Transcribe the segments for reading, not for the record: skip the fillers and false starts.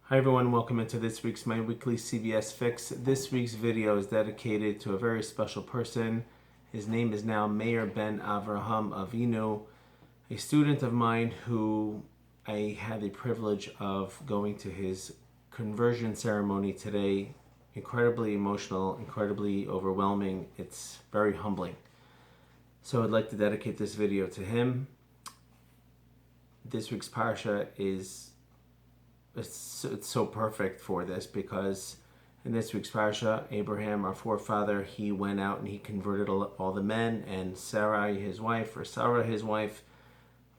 Hi everyone, welcome into this week's My Weekly CBS Fix. This week's video is dedicated to a very special person. His name is now Meyer ben Avraham Avinu, a student of mine who I had the privilege of going to his conversion ceremony today. Incredibly emotional, incredibly overwhelming. It's very humbling. So I'd like to dedicate this video to him. This week's Parsha is it's so perfect for this because in this week's Parsha, Abraham, our forefather, he went out and he converted all the men, and Sarah, his wife,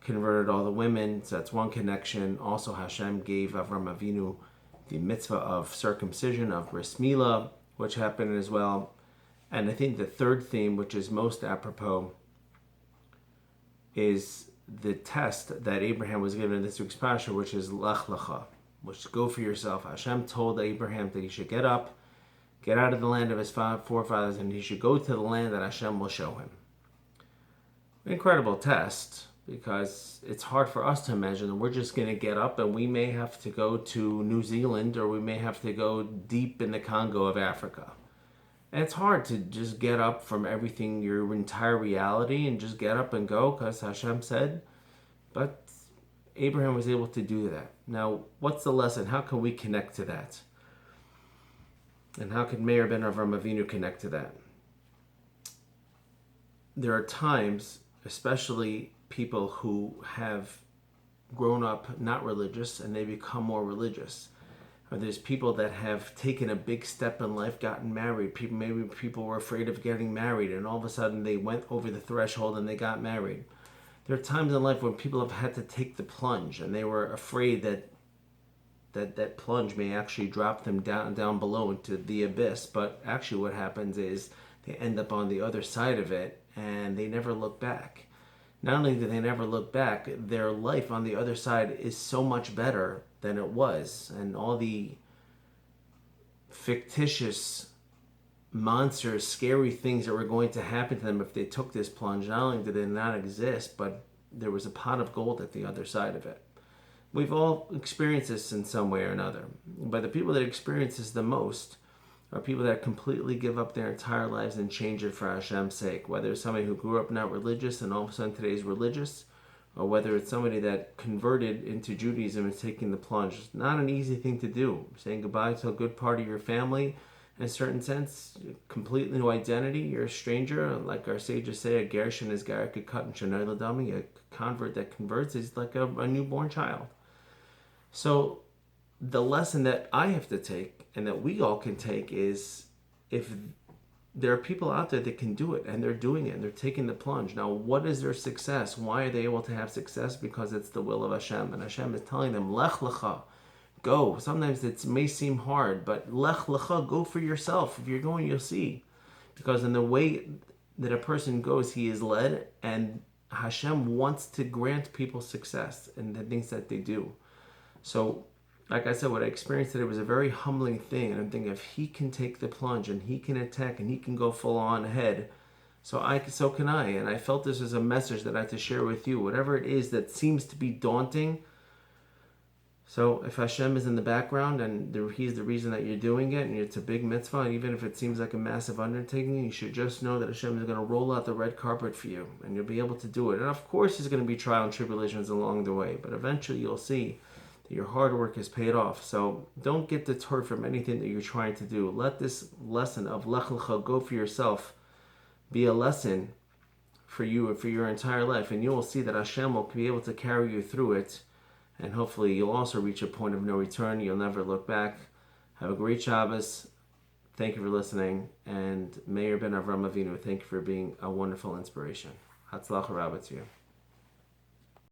converted all the women. So that's one connection. Also, Hashem gave Avraham Avinu the mitzvah of circumcision, of bris milah, which happened as well. And I think the third theme, which is most apropos, is the test that Abraham was given in this week's Parsha, which is Lech Licha, which go for yourself. Hashem told Abraham that he should get up, get out of the land of his forefathers, and he should go to the land that Hashem will show him. Incredible test, because it's hard for us to imagine that we're just going to get up and we may have to go to New Zealand, or we may have to go deep in the Congo of Africa. And it's hard to just get up from everything, your entire reality, and just get up and go because Hashem said. But Abraham was able to do that. Now, what's the lesson? How can we connect to that? And how can Meyer ben Avraham Avinu connect to that? There are times, especially people who have grown up not religious and they become more religious. Or there's people that have taken a big step in life, gotten married. Maybe people were afraid of getting married, and all of a sudden they went over the threshold and they got married. There are times in life when people have had to take the plunge, and they were afraid that plunge may actually drop them down below into the abyss. But actually what happens is they end up on the other side of it, and they never look back. Not only do they never look back, their life on the other side is so much better than it was. And all the fictitious monsters, scary things that were going to happen to them if they took this plunge, not only did they not exist, but there was a pot of gold at the other side of it. We've all experienced this in some way or another, but the people that experience this the most are people that completely give up their entire lives and change it for Hashem's sake. Whether it's somebody who grew up not religious and all of a sudden today is religious, or whether it's somebody that converted into Judaism and is taking the plunge. It's not an easy thing to do. Saying goodbye to a good part of your family, in a certain sense, completely new identity. You're a stranger, like our sages say, a gershon is garik cut and shanoi l'dami. A convert that converts is like a newborn child. So the lesson that I have to take, and that we all can take, is if there are people out there that can do it, and they're doing it, and they're taking the plunge. Now, what is their success? Why are they able to have success? Because it's the will of Hashem, and Hashem is telling them, Lech Licha, go. Sometimes it may seem hard, but Lech Licha, go for yourself. If you're going, you'll see. Because in the way that a person goes, he is led, and Hashem wants to grant people success in the things that they do. So, like I said, what I experienced today was a very humbling thing. And I'm thinking, if he can take the plunge and he can attack and he can go full on ahead, so can I. And I felt this was a message that I had to share with you. Whatever it is that seems to be daunting. So if Hashem is in the background and he's the reason that you're doing it, and it's a big mitzvah, and even if it seems like a massive undertaking, you should just know that Hashem is going to roll out the red carpet for you, and you'll be able to do it. And of course, there's going to be trial and tribulations along the way, but eventually you'll see that your hard work is paid off. So don't get deterred from anything that you're trying to do. Let this lesson of Lech Licha, go for yourself, be a lesson for you and for your entire life, and you will see that Hashem will be able to carry you through it. And hopefully you'll also reach a point of no return. You'll never look back. Have a great Shabbos. Thank you for listening. And Meyer ben Avraham Avinu, thank you for being a wonderful inspiration. Hatzlacha Rabbah to you.